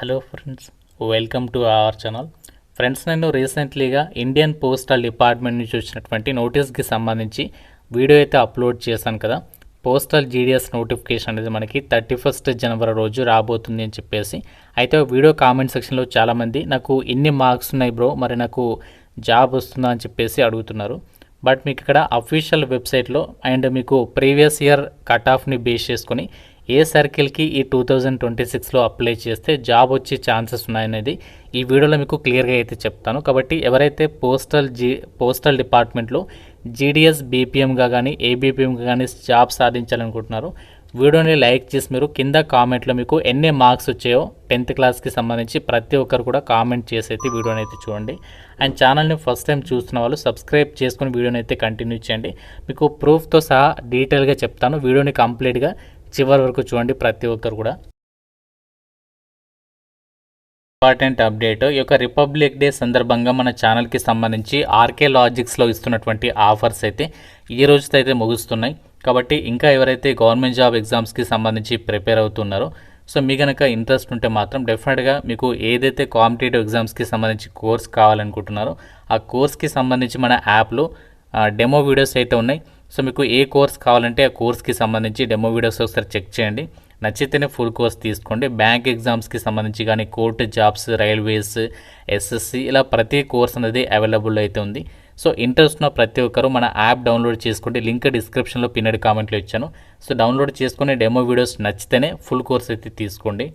Hello friends, welcome to our channel. Friends, నేను రీసెంట్లీగా Indian postal department నుంచి వచ్చినటువంటి నోటీస్కి సంబంధించి వీడియో అయితే అప్లోడ్ చేశాను కదా. పోస్టల్ జీడిఎస్ నోటిఫికేషన్ అనేది మనకి 31 జనవరి రోజు రాబోతుంది అని చెప్పేసి. అయితే వీడియో కామెంట్ సెక్షన్లో చాలామంది నాకు ఇన్ని మార్క్స్ ఉన్నాయి బ్రో, మరి నాకు జాబ్ వస్తుందా అని చెప్పేసి అడుగుతున్నారు. బట్ మీకు ఇక్కడ అఫీషియల్ వెబ్సైట్లో అండ్ మీకు ప్రీవియస్ ఇయర్ కట్ ఆఫ్ని బేస్ చేసుకొని ఏ సర్కిల్కి ఈ 2026లో అప్లై చేస్తే జాబ్ వచ్చే ఛాన్సెస్ ఉన్నాయనేది ఈ వీడియోలో మీకు క్లియర్గా అయితే చెప్తాను. కాబట్టి ఎవరైతే పోస్టల్ డిపార్ట్మెంట్లో జీడిఎస్ బీపీఎంగా కానీ ఏబీపీఎంగా కానీ జాబ్ సాధించాలనుకుంటున్నారు, వీడియోని లైక్ చేసి మీరు కింద కామెంట్లో మీకు ఎన్ని మార్క్స్ వచ్చాయో 10th క్లాస్కి సంబంధించి ప్రతి ఒక్కరు కూడా కామెంట్ చేసి అయితే వీడియోని అయితే చూడండి. అండ్ ఛానల్ని ఫస్ట్ టైం చూస్తున్న వాళ్ళు సబ్స్క్రైబ్ చేసుకుని వీడియోని అయితే కంటిన్యూ చేయండి. మీకు ప్రూఫ్తో సహా డీటెయిల్గా చెప్తాను. వీడియోని కంప్లీట్గా చివరి వరకు చూడండి ప్రతి ఒక్కరు కూడా. ఇంపార్టెంట్ అప్డేట్, ఈ యొక్క రిపబ్లిక్ డే సందర్భంగా మన ఛానల్కి సంబంధించి ఆర్కే లాజిక్స్లో ఇస్తున్నటువంటి ఆఫర్స్ అయితే ఈ రోజుతో అయితే ముగుస్తున్నాయి. కాబట్టి ఇంకా ఎవరైతే గవర్నమెంట్ జాబ్ ఎగ్జామ్స్కి సంబంధించి ప్రిపేర్ అవుతున్నారో, సో మీ కనుక ఇంట్రెస్ట్ ఉంటే మాత్రం డెఫినెట్గా మీకు ఏదైతే కాంపిటేటివ్ ఎగ్జామ్స్కి సంబంధించి కోర్స్ కావాలనుకుంటున్నారో ఆ కోర్స్కి సంబంధించి మన యాప్లో డెమో వీడియోస్ అయితే ఉన్నాయి. సో మీకు ఏ కోర్స్ కావాలంటే ఆ కోర్స్కి సంబంధించి డెమో వీడియోస్ ఒకసారి చెక్ చేయండి. నచ్చితేనే ఫుల్ కోర్స్ తీసుకోండి. బ్యాంక్ ఎగ్జామ్స్కి సంబంధించి కానీ కోర్టు జాబ్స్, రైల్వేస్, ఎస్ఎస్సి ఇలా ప్రతి కోర్స్ అనేది అవైలబుల్ అయితే ఉంది. సో ఇంట్రెస్ట్ ఉన్న ప్రతి ఒక్కరు మన యాప్ డౌన్లోడ్ చేసుకోండి. లింక్ డిస్క్రిప్షన్లో పిన్నెడ్ కామెంట్లో ఇచ్చాను. సో డౌన్లోడ్ చేసుకుని డెమో వీడియోస్ నచ్చితేనే ఫుల్ కోర్స్ అయితే తీసుకోండి.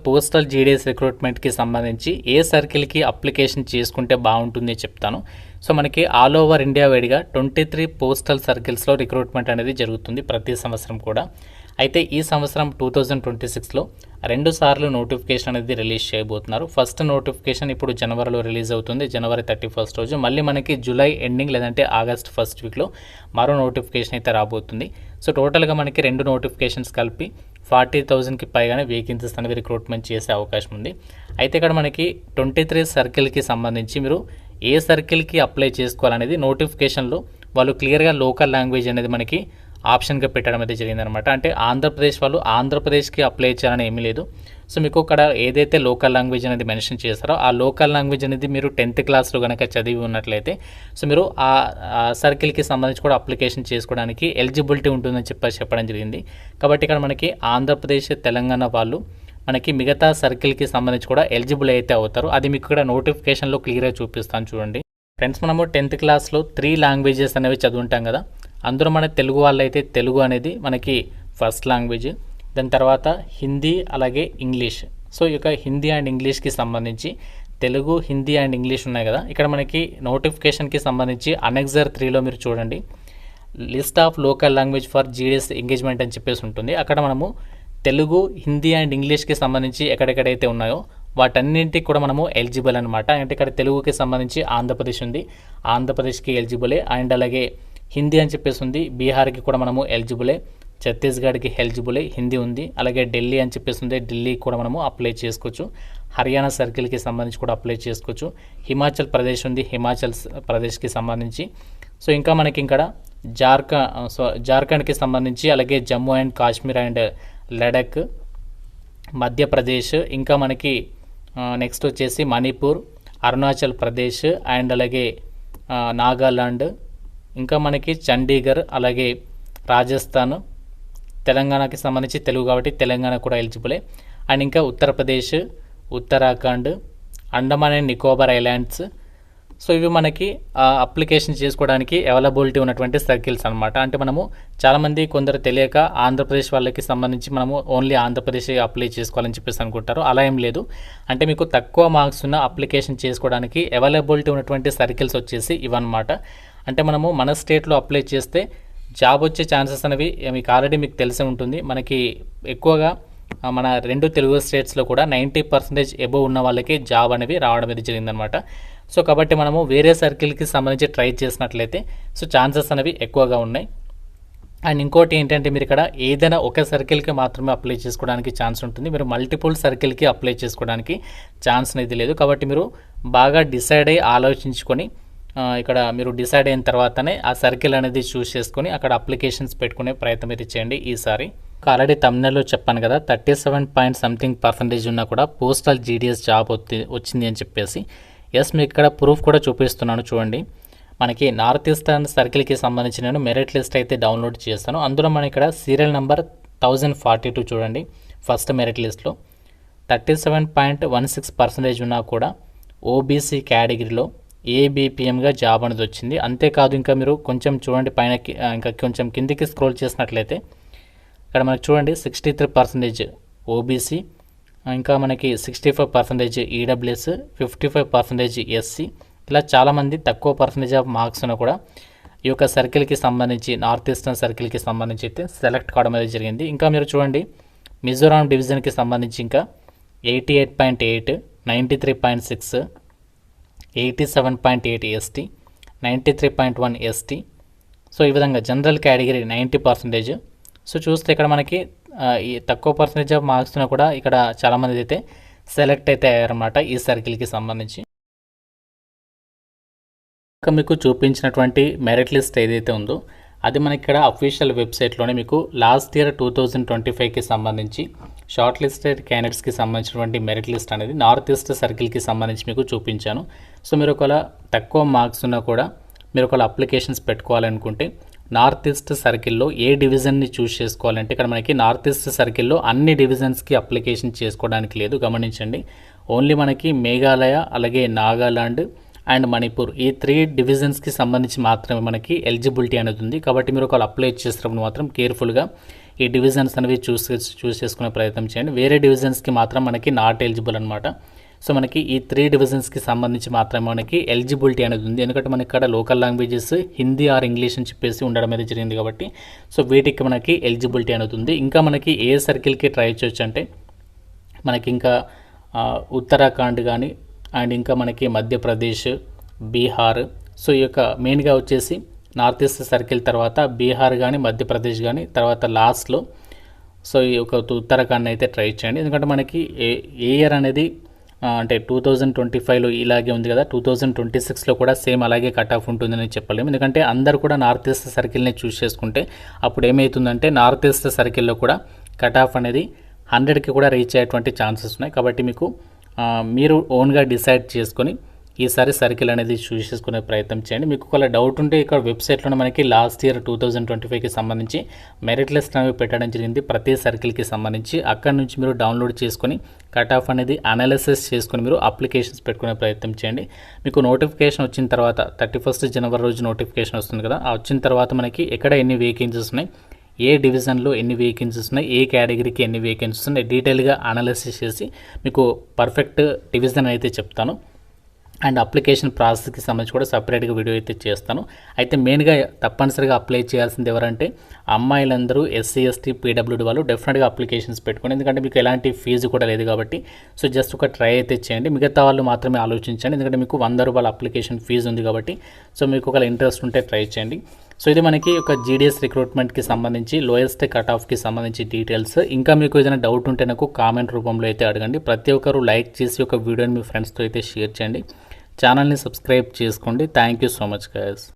పోస్టల్ జీడిఎస్ రిక్రూట్మెంట్కి సంబంధించి ఏ సర్కిల్కి అప్లికేషన్ చేసుకుంటే బాగుంటుంది చెప్తాను. సో మనకి ఆల్ ఓవర్ ఇండియా వైడ్గా 23 పోస్టల్ సర్కిల్స్లో రిక్రూట్మెంట్ అనేది జరుగుతుంది ప్రతి సంవత్సరం కూడా. అయితే ఈ సంవత్సరం 2026లో 2 సార్లు నోటిఫికేషన్ అనేది రిలీజ్ చేయబోతున్నారు. ఫస్ట్ నోటిఫికేషన్ ఇప్పుడు జనవరిలో రిలీజ్ అవుతుంది, జనవరి 31 రోజు. మళ్ళీ మనకి జూలై ఎండింగ్ లేదంటే ఆగస్ట్ ఫస్ట్ వీక్లో మరో నోటిఫికేషన్ అయితే రాబోతుంది. సో టోటల్గా మనకి 2 నోటిఫికేషన్స్ కలిపి 40,000కి పైగానే వేకెన్సీస్ అనేవి రిక్రూట్మెంట్ చేసే అవకాశం ఉంది. అయితే ఇక్కడ మనకి 23 సర్కిల్కి సంబంధించి మీరు ఏ సర్కిల్కి అప్లై చేసుకోవాలనేది నోటిఫికేషన్లో వాళ్ళు క్లియర్గా లోకల్ లాంగ్వేజ్ అనేది మనకి ఆప్షన్గా పెట్టడం అయితే జరిగిందనమాట. అంటే ఆంధ్రప్రదేశ్ వాళ్ళు ఆంధ్రప్రదేశ్కి అప్లై చేయాలని ఏమీ లేదు. సో మీకు ఇక్కడ ఏదైతే లోకల్ లాంగ్వేజ్ అనేది మెన్షన్ చేస్తారో ఆ లోకల్ లాంగ్వేజ్ అనేది మీరు 10th క్లాస్లో కనుక చదివి ఉన్నట్లయితే సో మీరు ఆ సర్కిల్కి సంబంధించి కూడా అప్లికేషన్ చేసుకోవడానికి ఎలిజిబిలిటీ ఉంటుందని చెప్పడం జరిగింది. కాబట్టి ఇక్కడ మనకి ఆంధ్రప్రదేశ్, తెలంగాణ వాళ్ళు మనకి మిగతా సర్కిల్కి సంబంధించి కూడా ఎలిజిబుల్ అయితే అవుతారు. అది మీకు ఇక్కడ నోటిఫికేషన్లో క్లియర్గా చూపిస్తాను చూడండి. ఫ్రెండ్స్, మనము 10th క్లాస్లో 3 లాంగ్వేజెస్ అనేవి చదువుంటాం కదా. అందులో మన తెలుగు వాళ్ళైతే తెలుగు అనేది మనకి ఫస్ట్ లాంగ్వేజ్, దాని తర్వాత హిందీ అలాగే ఇంగ్లీష్. సో ఈ యొక్క హిందీ అండ్ ఇంగ్లీష్కి సంబంధించి తెలుగు, హిందీ అండ్ ఇంగ్లీష్ ఉన్నాయి కదా. ఇక్కడ మనకి నోటిఫికేషన్కి సంబంధించి అనెక్సర్ 3లో మీరు చూడండి list of local language for GDS engagement అని చెప్పేసి ఉంటుంది. అక్కడ మనము తెలుగు, హిందీ అండ్ ఇంగ్లీష్కి సంబంధించి ఎక్కడెక్కడైతే ఉన్నాయో వాటన్నింటికి కూడా మనము ఎలిజిబుల్ అనమాట. అంటే ఇక్కడ తెలుగుకి సంబంధించి ఆంధ్రప్రదేశ్ ఉంది, ఆంధ్రప్రదేశ్కి ఎలిజిబులే. అండ్ అలాగే హిందీ అని చెప్పేసి ఉంది, బీహార్కి కూడా మనము ఎలిజిబులే, ఛత్తీస్గఢ్కి ఎలిజిబులే, హిందీ ఉంది. అలాగే ఢిల్లీ అని చెప్పేసి ఉంది, ఢిల్లీకి కూడా మనము అప్లై చేసుకోవచ్చు. హర్యానా సర్కిల్కి సంబంధించి కూడా అప్లై చేసుకోవచ్చు. హిమాచల్ ప్రదేశ్ ఉంది, హిమాచల్ ప్రదేశ్కి సంబంధించి. సో ఇంకా మనకి ఇక్కడ జార్ఖండ్కి సంబంధించి, అలాగే జమ్మూ అండ్ కాశ్మీర్ అండ్ లడఖ్, మధ్యప్రదేశ్, ఇంకా మనకి నెక్స్ట్ వచ్చేసి మణిపూర్, అరుణాచల్ ప్రదేశ్ అండ్ అలాగే నాగాలాండ్, ఇంకా మనకి చండీగఢ్, అలాగే రాజస్థాన్, తెలంగాణకి సంబంధించి తెలుగు కాబట్టి తెలంగాణ కూడా ఎలిజిబులే. అండ్ ఇంకా Uttar Pradesh, Uttarakhand, Andaman and Nicobar islands. So ఇవి మనకి అప్లికేషన్ చేసుకోవడానికి అవైలబిలిటీ ఉన్నటువంటి సర్కిల్స్ అనమాట. అంటే మనము చాలామంది కొందరు తెలియక ఆంధ్రప్రదేశ్ వాళ్ళకి సంబంధించి మనము ఓన్లీ ఆంధ్రప్రదేశ్ అప్లై చేసుకోవాలని చెప్పేసి అనుకుంటారు. అలా ఏం లేదు. అంటే మీకు తక్కువ మార్క్స్ ఉన్న అప్లికేషన్ చేసుకోవడానికి అవైలబిలిటీ ఉన్నటువంటి సర్కిల్స్ వచ్చేసి ఇవన్నమాట. అంటే మనము మన స్టేట్లో అప్లై చేస్తే జాబ్ వచ్చే ఛాన్సెస్ అనేవి మీకు ఆల్రెడీ మీకు తెలిసే ఉంటుంది. మనకి ఎక్కువగా మన 2 తెలుగు స్టేట్స్లో కూడా 90% ఎబోవ్ ఉన్న వాళ్ళకి జాబ్ అనేవి రావడం అనేది జరిగిందనమాట. సో కాబట్టి మనము వేరే సర్కిల్కి సంబంధించి ట్రై చేసినట్లయితే సో ఛాన్సెస్ అనేవి ఎక్కువగా ఉన్నాయి. అండ్ ఇంకోటి ఏంటంటే మీరు ఇక్కడ ఏదైనా ఒక సర్కిల్కి మాత్రమే అప్లై చేసుకోవడానికి ఛాన్స్ ఉంటుంది. మీరు మల్టిపుల్ సర్కిల్కి అప్లై చేసుకోవడానికి ఛాన్స్ అనేది లేదు. కాబట్టి మీరు బాగా డిసైడ్ అయ్యి ఆలోచించుకొని ఇక్కడ మీరు డిసైడ్ అయిన తర్వాతనే ఆ సర్కిల్ అనేది చూస్ చేసుకొని అక్కడ అప్లికేషన్స్ పెట్టుకునే ప్రయత్నం అయితే చేయండి ఈసారి. ఆల్రెడీ తమిళలో చెప్పాను కదా 37 పాయింట్ సంథింగ్ పర్సెంటేజ్ ఉన్నా కూడా పోస్టల్ జీడీఎస్ జాబ్ వచ్చింది అని చెప్పేసి. ఎస్, మీకు ఇక్కడ ప్రూఫ్ కూడా చూపిస్తున్నాను చూడండి. మనకి నార్త్ ఈస్టర్న్ సర్కిల్కి సంబంధించి నేను మెరిట్ లిస్ట్ అయితే డౌన్లోడ్ చేస్తాను. అందులో మనం ఇక్కడ సీరియల్ నెంబర్ 1042 చూడండి. ఫస్ట్ మెరిట్ లిస్ట్లో 37.16% ఉన్నా కూడా ఓబీసీ కేటగిరీలో ఏబిపిఎంగా జాబ్ అనేది వచ్చింది. అంతేకాదు ఇంకా మీరు కొంచెం చూడండి పైనకి, ఇంకా కొంచెం కిందికి స్క్రోల్ చేసినట్లయితే ఇక్కడ మనకి చూడండి 63% ఓబీసీ, ఇంకా మనకి 65% ఈడబ్ల్యూఎస్, 55% ఎస్సీ, ఇలా చాలామంది తక్కువ పర్సంటేజ్ ఆఫ్ మార్క్స్ ఉన్న కూడా ఈ యొక్క సర్కిల్కి సంబంధించి నార్త్ ఈస్టర్న్ సర్కిల్కి సంబంధించి అయితే సెలెక్ట్ కావడం అనేది జరిగింది. ఇంకా మీరు చూడండి మిజోరాం డివిజన్కి సంబంధించి ఇంకా 88.8, 93.6, 87.8 ఎస్టీ, 93.1 ఎస్టీ. సో ఈ విధంగా జనరల్ కేటగిరీ 90%. సో చూస్తే ఇక్కడ మనకి ఈ తక్కువ పర్సంటేజ్ ఆఫ్ మార్క్స్ కూడా ఇక్కడ చాలామంది అయితే సెలెక్ట్ అయితే అయ్యారన్నమాట ఈ సర్కిల్కి సంబంధించి. ఇంకా మీకు చూపించినటువంటి మెరిట్ లిస్ట్ ఏదైతే ఉందో అది మనకి ఇక్కడ అఫీషియల్ వెబ్సైట్లోనే మీకు లాస్ట్ ఇయర్ 2025కి సంబంధించి షార్ట్ లిస్టెడ్ క్యాండిడేట్స్కి సంబంధించినటువంటి మెరిట్ లిస్ట్ అనేది నార్త్ ఈస్ట్ సర్కిల్కి సంబంధించి మీకు చూపించాను. సో మీరు ఒకవేళ తక్కువ మార్క్స్ ఉన్నా కూడా మీరు ఒకవేళ అప్లికేషన్స్ పెట్టుకోవాలనుకుంటే నార్త్ ఈస్ట్ సర్కిల్లో ఏ డివిజన్ని చూస్ చేసుకోవాలంటే ఇక్కడ మనకి నార్త్ ఈస్ట్ సర్కిల్లో అన్ని డివిజన్స్కి అప్లికేషన్ చేసుకోవడానికి లేదు, గమనించండి. ఓన్లీ మనకి మేఘాలయ, అలాగే నాగాలాండ్ అండ్ మణిపూర్, ఈ 3 డివిజన్స్కి సంబంధించి మాత్రమే మనకి ఎలిజిబిలిటీ అనేది ఉంది. కాబట్టి మీరు ఒకవేళ అప్లై చేసేటప్పుడు మాత్రం కేర్ఫుల్గా ఈ డివిజన్స్ అనేవి చూస్ చేసుకునే ప్రయత్నం చేయండి. వేరే డివిజన్స్కి మాత్రం మనకి నాట్ ఎలిజిబుల్ అనమాట. సో మనకి ఈ 3 డివిజన్స్కి సంబంధించి మాత్రమే మనకి ఎలిజిబిలిటీ అనేది ఉంది. ఎందుకంటే మనకి ఇక్కడ local languages Hindi or English అని చెప్పేసి ఉండడం అనేది జరిగింది కాబట్టి సో వీటికి మనకి ఎలిజిబిలిటీ అనేది ఉంది. ఇంకా మనకి ఏ సర్కిల్కి ట్రై చేయొచ్చు అంటే మనకి ఇంకా ఉత్తరాఖండ్ కానీ అండ్ ఇంకా మనకి మధ్యప్రదేశ్, బీహార్. సో ఈ యొక్క మెయిన్గా వచ్చేసి నార్త్ ఈస్ట్ సర్కిల్ తర్వాత బీహార్ కానీ మధ్యప్రదేశ్ కానీ తర్వాత లాస్ట్లో సో ఈ యొక్క ఉత్తరాఖండ్ అయితే ట్రై చేయండి. ఎందుకంటే మనకి ఏ ఇయర్ అనేది అంటే 2025లో ఇలాగే ఉంది కదా, 2026లో కూడా సేమ్ అలాగే కట్ ఆఫ్ ఉంటుందని చెప్పలేము. ఎందుకంటే అందరు కూడా నార్త్ ఈస్ట్ సర్కిల్ని చూస్ చేసుకుంటే అప్పుడు ఏమవుతుందంటే నార్త్ ఈస్ట్ సర్కిల్లో కూడా కట్ ఆఫ్ అనేది 100కి కూడా రీచ్ అయ్యేటువంటి ఛాన్సెస్ ఉన్నాయి. కాబట్టి మీకు మీరు ఓన్గా డిసైడ్ చేసుకొని ఈసారి సర్కిల్ అనేది చూస్ చేసుకునే ప్రయత్నం చేయండి. మీకు ఒకవేళ డౌట్ ఉంటే ఇక్కడ వెబ్సైట్లోనే మనకి లాస్ట్ ఇయర్ 2025కి సంబంధించి మెరిట్ లిస్ట్ అనేవి పెట్టడం జరిగింది ప్రతి సర్కిల్కి సంబంధించి. అక్కడి నుంచి మీరు డౌన్లోడ్ చేసుకొని కట్ ఆఫ్ అనేది అనాలిసిస్ చేసుకొని మీరు అప్లికేషన్స్ పెట్టుకునే ప్రయత్నం చేయండి. మీకు నోటిఫికేషన్ వచ్చిన తర్వాత 31 జనవరి రోజు నోటిఫికేషన్ వస్తుంది కదా, ఆ వచ్చిన తర్వాత మనకి ఎక్కడ ఎన్ని వేకెన్సీస్ ఉన్నాయి, ఏ డివిజన్లో ఎన్ని వేకెన్సీస్ ఉన్నాయి, ఏ కేటగిరీకి ఎన్ని వేకెన్సీస్ ఉన్నాయి, డీటెయిల్గా అనాలిసిస్ చేసి మీకు పర్ఫెక్ట్ డివిజన్ అయితే చెప్తాను. అండ్ అప్లికేషన్ ప్రాసెస్కి సంబంధించి కూడా సపరేట్గా వీడియో అయితే చేస్తాను. అయితే మెయిన్గా తప్పనిసరిగా అప్లై చేయాల్సింది ఎవరంటే అమ్మాయిలందరూ ఎస్సీ, ఎస్టీ, పీడబ్ల్యూడీ వాళ్ళు డెఫినెట్గా అప్లికేషన్స్ పెట్టుకోండి. ఎందుకంటే మీకు ఎలాంటి ఫీజు కూడా లేదు కాబట్టి సో జస్ట్ ఒక ట్రై అయితే చేయండి. మిగతా వాళ్ళు మాత్రమే ఆలోచించండి, ఎందుకంటే మీకు 100 రూపాయల అప్లికేషన్ ఫీజు ఉంది కాబట్టి సో మీకు ఒక ఇంట్రెస్ట్ ఉంటే ట్రై చేయండి. సో ఇది మనకి ఒక జీడీఎస్ రిక్రూట్మెంట్కి సంబంధించి లోయెస్ట్ కట్ ఆఫ్కి సంబంధించి డీటెయిల్స్. ఇంకా మీకు ఏదైనా డౌట్ ఉంటే నాకు కామెంట్ రూపంలో అయితే అడగండి. ప్రతి ఒక్కరు లైక్ చేసి ఒక వీడియోని మీ ఫ్రెండ్స్తో అయితే షేర్ చేయండి. ఛానల్ని సబ్స్క్రైబ్ చేసుకోండి. Thank you so much guys.